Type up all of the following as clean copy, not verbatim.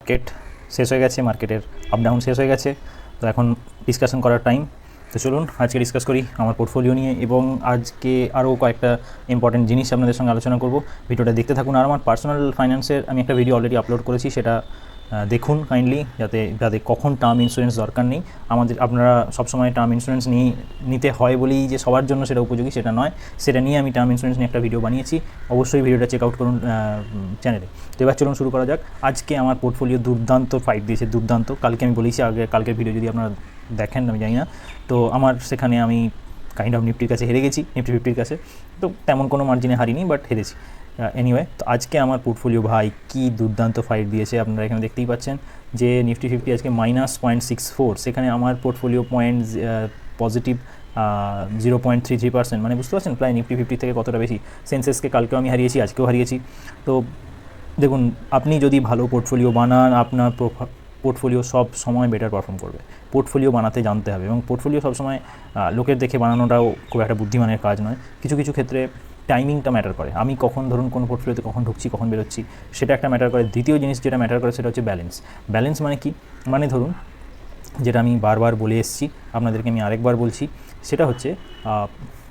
Market শেষ হয়ে গেছে, মার্কেটের আপ ডাউন শেষ হয়ে গেছে, তো এখন ডিসকাশন করার টাইম। তো চলুন আজকে ডিসকাস করি আমার পোর্টফোলিও নিয়ে, এবং আজকে আরও কয়েকটা ইম্পর্টেন্ট জিনিস আপনাদের সঙ্গে আলোচনা করব। ভিডিওটা দেখতে থাকুন। আর আমার পার্সোনাল ফাইন্যান্সের আমি একটা ভিডিও অলরেডি আপলোড করেছি, সেটা দেখুন কাইন্ডলি, যাতে কখন টার্ম ইন্স্যুরেন্স দরকার নেই। আপনারা সবসময় টার্ম ইন্স্যুরেন্স নিতে হয় বলেই যে সবার জন্য সেটা উপযোগী সেটা নয়, সেটা নিয়ে আমি টার্ম ইন্স্যুরেন্স নিয়ে একটা ভিডিও বানিয়েছি, অবশ্যই ভিডিওটা চেক আউট করুন চ্যানেলে। তো এবার চলুন শুরু করা যাক। আজকে আমার পোর্টফোলিও দুর্দান্ত ফাইট দিয়েছে, দুর্দান্ত। কালকে আমি বলেছি, কালকের ভিডিও যদি আপনারা দেখেন আমি জানি না, তো আমার সেখানে আমি কাইন্ড অফ নিফটির কাছে হেরে গেছি, নিফটি 50-র কাছে। তো তেমন কোনো মার্জিনে হারিনি, বাট হেরেছি। এনিওয়ে, তো আজকে আমার পোর্টফোলিও ভাই কি দুর্দান্ত ফাইট দিয়েছে, আপনারা এখানে দেখতেই পাচ্ছেন যে নিফটি 50 আজকে -0.64, সেখানে আমার পোর্টফোলিও পজিটিভ 0.33%, মানে বুঝতে পারছেন প্রায় নিফটি 50 থেকে কতটা বেশি। সেন্সেক্সকে কালকেও আমি হারিয়েছি, আজকেও হারিয়েছি। তো দেখুন, আপনি যদি ভালো পোর্টফোলিও বানান, আপনার পোর্টফোলিও সব সময় বেটার পারফর্ম করবে। পোর্টফোলিও বানাতে জানতে হবে, এবং পোর্টফোলিও সবসময় লোকের দেখে বানানোটাও খুব একটা বুদ্ধিমানের কাজ নয়। কিছু কিছু ক্ষেত্রে টাইমিংটা ম্যাটার করে। আমি কখন, ধরুন কোন পোর্টফোলিওতে কখন ঢুকছি, কখন বেরোচ্ছি, সেটা একটা ম্যাটার করে। দ্বিতীয় জিনিস যেটা ম্যাটার করে সেটা হচ্ছে ব্যালেন্স। ব্যালেন্স মানে কি? মানে ধরুন, যেটা আমি বারবার বলে এসেছি, আপনাদেরকে আমি আরেকবার বলছি, সেটা হচ্ছে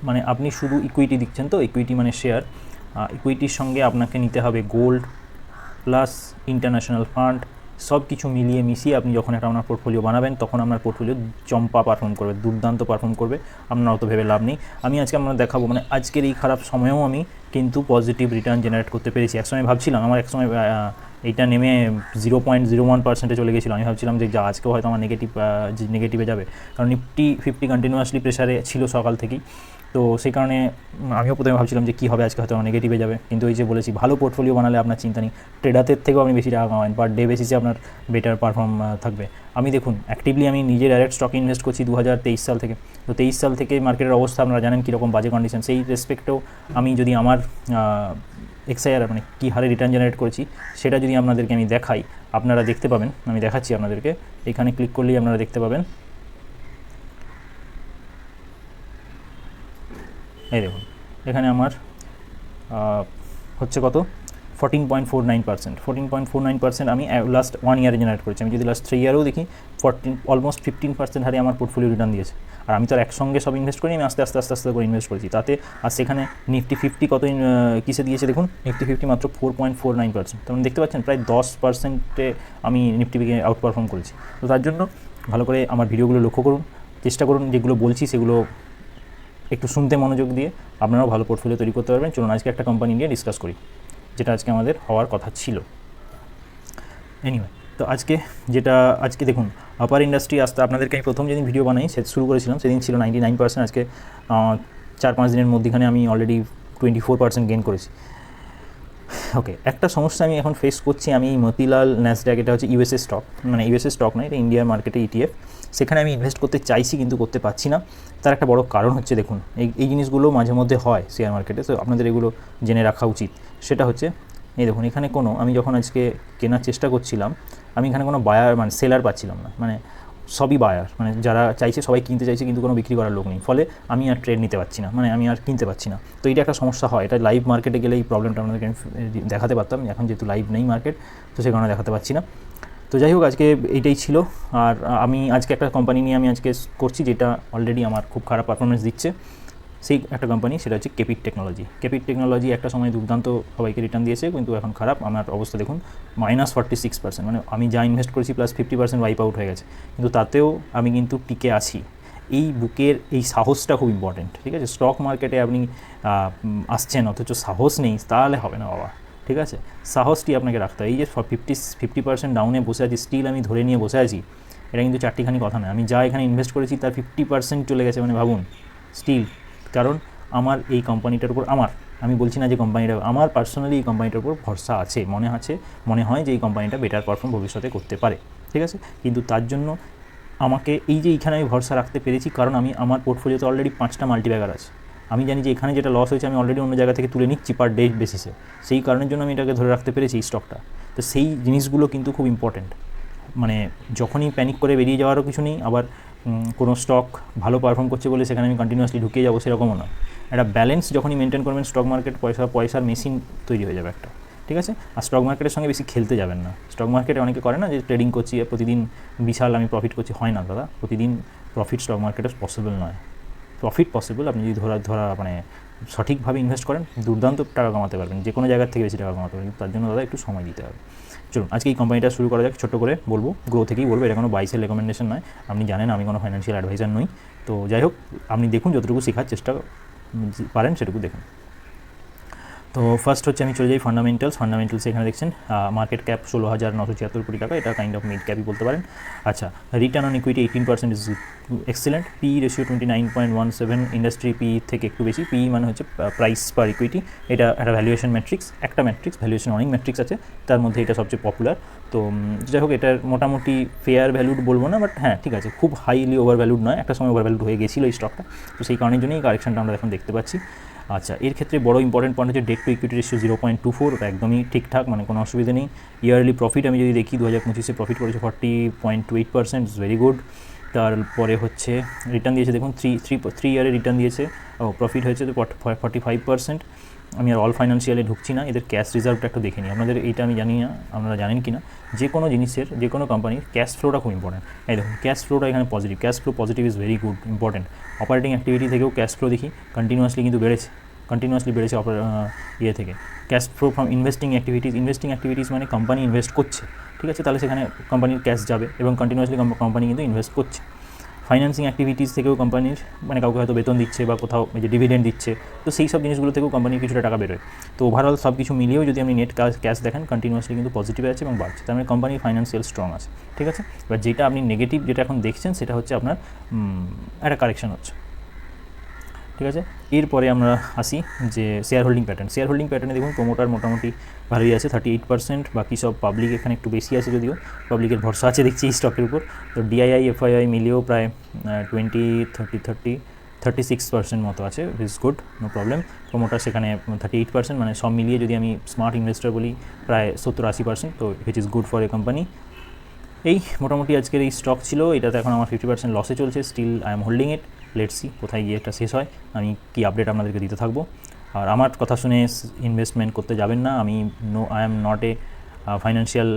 মানে আপনি শুধু ইকুইটি দিচ্ছেন, তো ইকুইটি মানে শেয়ার। ইকুইটির সঙ্গে আপনাকে নিতে হবে গোল্ড প্লাস ইন্টারন্যাশনাল ফান্ড, সব কিছু মিলিয়ে মিশিয়ে আপনি যখন একটা আপনার পোর্টফোলিও বানাবেন, তখন আপনার পোর্টফোলিও চম্পা পারফর্ম করবে, দুর্দান্ত পারফর্ম করবে। আপনার অত ভেবে লাভ নেই। আমি আজকে আপনার দেখাবো, মানে আজকের এই খারাপ সময়েও আমি কিন্তু পজিটিভ রিটার্ন জেনারেট করতে পেরেছি। একসময় ভাবছিলাম, আমার একসময় এইটা নেমে 0.01% চলে গেছিলো। আমি ভাবছিলাম যে আজকেও হয়তো আমার নেগেটিভে যাবে, কারণ নিফটি 50 কন্টিনিউয়াসলি প্রেশারে ছিল সকাল থেকেই। তো সেই কারণে আমিও প্রথমে ভাবছিলাম যে কী হবে, আজকে হয়তো নেগেটিভে যাবে। কিন্তু এই যে বলেছি, ভালো পোর্টফোলিও বানালে আপনার চিন্তা নেই, ট্রেডারদের থেকেও আপনি বেশি টাকা কামাবেন, পার ডে বেসিসে আপনার বেটার পারফর্ম থাকবে। আমি দেখুন, অ্যাক্টিভলি আমি নিজে ডাইরেক্ট স্টকে ইনভেস্ট করছি 2023 সাল থেকে। তো 23 সাল থেকে মার্কেটের অবস্থা আপনারা জানেন কীরকম বাজে কন্ডিশন। সেই রেসপেক্টেও আমি যদি আমার এক্সআইআর মানে কী হারে রিটার্ন জেনারেট করেছি, সেটা যদি আপনাদেরকে আমি দেখাই, আপনারা দেখতে পাবেন। আমি দেখাচ্ছি আপনাদেরকে, এখানে ক্লিক করলেই আপনারা দেখতে পাবেন। এই দেখুন, এখানে আমার হচ্ছে কত, 14.49%। 14.49% আমি লাস্ট 1 ইয়ারে জেনারেট করেছি। আমি যদি লাস্ট 3 ইয়ারেও দেখি, অলমোস্ট 15% হারে আমার পোর্টফোলিও রিটার্ন দিয়েছে। আর আমি তো আর একসঙ্গে সব ইনভেস্ট করি, আমি আস্তে আস্তে করে ইনভেস্ট করেছি তাতে। আর সেখানে নিফটি 50 কত কিসে দিয়েছে দেখুন, নিফটি 50 মাত্র 4.49%। তো দেখতে পাচ্ছেন প্রায় 10%-এ আমি নিফটিকে আউট পারফর্ম করেছি। তো তার জন্য ভালো করে আমার ভিডিওগুলো লক্ষ্য করুন, চেষ্টা করুন যেগুলো বলছি সেগুলো একটু শুনতে মনোযোগ দিয়ে আপনারাও ভালো পোর্টফোলিও তৈরি করতে পারবেন। চলুন আজকে একটা কোম্পানি নিয়ে ডিসকাস করি, যেটা আজকে আমাদের হওয়ার কথা ছিল। এনিওয়ে, তো আজকে দেখুন, আপার ইন্ডাস্ট্রি আসতে আপনাদেরকে আমি প্রথম যেদিন ভিডিও বানাই শুরু করেছিলাম, সেদিন ছিল 99%। আজকে 4-5 দিনের মধ্যেখানে আমি অলরেডি 24% গেইন করেছি। ওকে, একটা সমস্যা আমি এখন ফেস করছি। আমি মতিলাল ন্যাসড্যাক, এটা হচ্ছে ইউএসএ স্টক, মানে ইউএসএ স্টক নয়, এটা ইন্ডিয়ার মার্কেটে ইটিএফ। সেখানে আমি ইনভেস্ট করতে চাইছি কিন্তু করতে পারছি না। তার একটা বড় কারণ হচ্ছে, দেখুন এই জিনিসগুলো মাঝে মধ্যে হয় শেয়ার মার্কেটে, তো আপনাদের এগুলো জেনে রাখা উচিত। সেটা হচ্ছে, এই দেখুন, এখানে আমি যখন আজকে কেনার চেষ্টা করছিলাম, আমি এখানে কোনো বায়ার মানে সেলার পাচ্ছিলাম না। মানে সবই বায়ার, মানে যারা চাইছে সবাই কিনতে চাইছে, কিন্তু কোনো বিক্রি করার লোক নেই। ফলে আমি আর ট্রেড নিতে পারছি না, মানে আমি আর কিনতে পারছি না। তো এটা একটা সমস্যা হয়। এটা লাইভ মার্কেটে গেলে এই প্রবলেমটা আপনাদেরকে আমি দেখাতে পারতাম। এখন যেহেতু লাইভ নেই মার্কেট, তো সে কারণে দেখাতে পারছি না। তো যাই হোক, আজকে এইটাই ছিল। আর আমি আজকে একটা কোম্পানি নিয়ে আমি আজকে করছি, যেটা অলরেডি আমার খুব খারাপ পারফরমেন্স দিচ্ছে। সেই একটা কোম্পানি, সেটা হচ্ছে কেপিট টেকনোলজি। কেপিট টেকনোলজি একটা সময় দুর্দান্ত সবাইকে রিটার্ন দিয়েছে, কিন্তু এখন খারাপ। আমার অবস্থা দেখুন, -46%, মানে আমি যা ইনভেস্ট করেছি প্লাস 50% ওয়াইপ আউট হয়ে গেছে। কিন্তু তাতেও আমি কিন্তু টিকে আছি। এই বুকের এই সাহসটা খুব ইম্পর্টেন্ট, ঠিক আছে? স্টক মার্কেটে আপনি আসছেন অথচ সাহস নেই, তাহলে হবে না বাবা, ঠিক আছে? সাহসটি আপনাকে রাখতে হয়। এই যে 50% ডাউনে বসে আছি, স্টিল আমি ধরে নিয়ে বসে আছি, এটা কিন্তু চারটিখানি কথা নয়। আমি যা এখানে ইনভেস্ট করেছি তার 50% চলে গেছে, মানে ভাবুন, স্টিল। কারণ আমার এই কোম্পানিটার উপর আমি বলছি না যে কোম্পানিটা, আমার পার্সোনালি এই কোম্পানিটার উপর ভরসা আছে, মনে হয় যে এই কোম্পানিটা বেটার পারফর্ম ভবিষ্যতে করতে পারে, ঠিক আছে? কিন্তু তার জন্য আমাকে এই যে এইখানে আমি ভরসা রাখতে পেরেছি, কারণ আমার পোর্টফোলিওতে অলরেডি 5টা মাল্টিব্যাগার আছে। আমি জানি যে এখানে যেটা লস হয়েছে আমি অলরেডি অন্য জায়গা থেকে তুলে নিচ্ছি পার ডে বেসিসে। সেই কারণের জন্য আমি এটাকে ধরে রাখতে পেরেছি এই স্টকটা। তো সেই জিনিসগুলো কিন্তু খুব ইম্পর্টেন্ট। মানে যখনই প্যানিক করে বেরিয়ে যাওয়ারও কিছু নেই, আবার কোনো স্টক ভালো পারফর্ম করছে বলে সেখানে আমি কন্টিনিউয়াসলি ঢুকে যাবো, সেরকমও না। একটা ব্যালেন্স যখনই মেনটেন করবেন স্টক মার্কেট, পয়সার মেশিন তৈরি হয়ে যাবে একটা। ঠিক আছে। আর স্টক মার্কেটের সঙ্গে বেশি খেলতে যাবেন না। স্টক মার্কেটে অনেকে করে না যে ট্রেডিং করছি প্রতিদিন বিশাল আমি প্রফিট করছি, হয় না দাদা, প্রতিদিন প্রফিট স্টক মার্কেটে পসিবল নয়। প্রফিট পসিবল আপনি যদি ধরা মানে সঠিকভাবে ইনভেস্ট করেন, দুর্দান্ত টাকা কামাতে পারবেন, যে কোনো জায়গার থেকে বেশি টাকা কামাতে পারবেন, তার জন্য দাদা একটু সময় দিতে হবে। চলুন আজকে এই কোম্পানিটা শুরু করা যাক। ছোট্ট করে বলবো, গ্রো থেকেই বলবো, এটা কোনো বাইসের রেকমেন্ডেশন নয়। আপনি জানেন আমি কোনো ফাইন্যান্সিয়াল অ্যাডভাইজার নই। তো যাই হোক, আপনি দেখুন, যতটুকু শেখার চেষ্টা পারেন সেটুকু দেখুন। তো ফার্স্ট হচ্ছে আমি চলে যাই ফান্ডামেন্টালস এখানে দেখছেন মার্কেট ক্যাপ 16,976 কোটি টাকা, এটা কাইন্ড অফ মিড ক্যাপই বলতে পারেন। আচ্ছা, return on equity 18% is excellent. P ratio 29.17, industry P থেকে একটু বেশি। পি মানে হচ্ছে প্রাইস পার ইকুইটি, এটা একটা ভ্যালুয়েশন ম্যাট্রিক্স, একটা ম্যাট্রিক্স, ভ্যালুয়েশন অনেক ম্যাট্রিক্স আছে, তার মধ্যে এটা সবচেয়ে পপুলার। তো যাই হোক, এটার মোটামুটি ফেয়ার ভ্যালুড বলবো না, বাট হ্যাঁ ঠিক আছে, খুব হাইলি ওভার ভ্যালুড নয়, একটা সময় ওভার ভ্যালুড হয়ে গেছিলো এই স্টকটা, তো সেই কারণের জন্যই এই কারেকশনটা আমরা এখন দেখতে পাচ্ছি। আচ্ছা, এর ক্ষেত্রে বড় ইম্পর্টেন্ট পয়েন্ট হচ্ছে ডেট টু ইকুইটি রেশিও 0.24, ওটা একদমই ঠিকঠাক, মানে কোনো অসুবিধা নেই। ইয়ারলি প্রফিট আমি যদি দেখি 2025-এ প্রফিট করেছে 40.28%, ইটস ভেরি গুড। তারপরে হচ্ছে রিটার্ন দিয়েছে, দেখুন থ্রি ইয়ারে রিটার্ন দিয়েছে, প্রফিট হয়েছে তো 45%। আমি আর অল ফাইন্যান্সিয়ালে ঢুকছি না, এদের ক্যাশ রিজার্ভটা একটু দেখে নিই। আপনাদের এইটা আমি জানি না আপনারা জানেন কি না, যে কোনো জিনিসের, যে কোনো কোম্পানির ক্যাশ ফ্লোটা খুব ইম্পর্টেন্ট। এই দেখুন, ক্যাশ ফ্লোটা এখানে positive, cash flow positive is very good, important. Operating activity থেকেও ক্যাশ ফ্লো দেখি কন্টিনিউয়াসলি কিন্তু বেড়েছে, ইয়ে থেকে। Cash flow from investing activities মানে কোম্পানি ইনভেস্ট করছে, ঠিক আছে, তাহলে সেখানে কোম্পানির ক্যাশ যাবে এবং কন্টিনিউয়াসলি কোম্পানি কিন্তু ইনভেস্ট করছে। ফাইন্যান্সিং অ্যাক্টিভিটিস থেকেও কোম্পানির, মানে কাউকে হয়তো বেতন দিচ্ছে বা কোথাও যে ডিভিডেন্ড দিচ্ছে, তো সেই সব জিনিসগুলো থেকেও কোম্পানির কিছুটা টাকা বেরোয়। তো ওভারঅল সব কিছু মিলিয়েও যদি আপনি নেট ক্যাশ দেখেন, কন্টিনিউয়াসলি কিন্তু পজিটিভে আছে এবং বাড়ছে, তার মানে কোম্পানির ফাইন্যান্সিয়াল স্ট্রং আছে, ঠিক আছে। এবার যেটা আপনি নেগেটিভ যেটা এখন দেখছেন, সেটা হচ্ছে আপনার একটা কারেকশন হচ্ছে, ঠিক আছে। এরপরে আমরা আসি যে শেয়ার হোল্ডিং প্যাটার্নে দেখুন, প্রোমোটার মোটামুটি ভালোই আছে 38%, বাকি সব পাবলিক এখানে একটু বেশি আছে, যদিও পাবলিকের ভরসা আছে দেখছি এই স্টকের উপর। তো ডিআইআই এফআইআই মিলিয়েও প্রায় 36% মতো আছে, is good, no problem. Promoter সেখানে 38%, মানে সব মিলিয়ে যদি আমি স্মার্ট ইনভেস্টর বলি প্রায় 70-80%, তো which is good for a company. এই মোটামুটি আজকের এই স্টক ছিল, এটাতে এখন আমার 50% লসে চলছে, still I am holding it, let's see কোথায় গিয়ে এটা শেষ হয়, আমি কি আপডেট আপনাদেরকে দিতে থাকবো। আর আমার কথা শুনে ইনভেস্টমেন্ট করতে যাবেন না, I am not a financial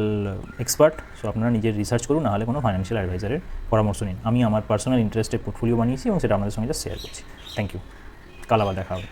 expert, so আপনারা নিজের রিসার্চ করুন, নাহলে কোনো ফাইন্যান্সিয়াল অ্যাডভাইজারের পরামর্শ নিন। আমি আমার পার্সোনাল ইন্টারেস্টে পোর্টফোলিও বানিয়েছি এবং সেটা আপনাদের সঙ্গে শেয়ার করছি। থ্যাংক ইউ, কাল আবার দেখা হবে।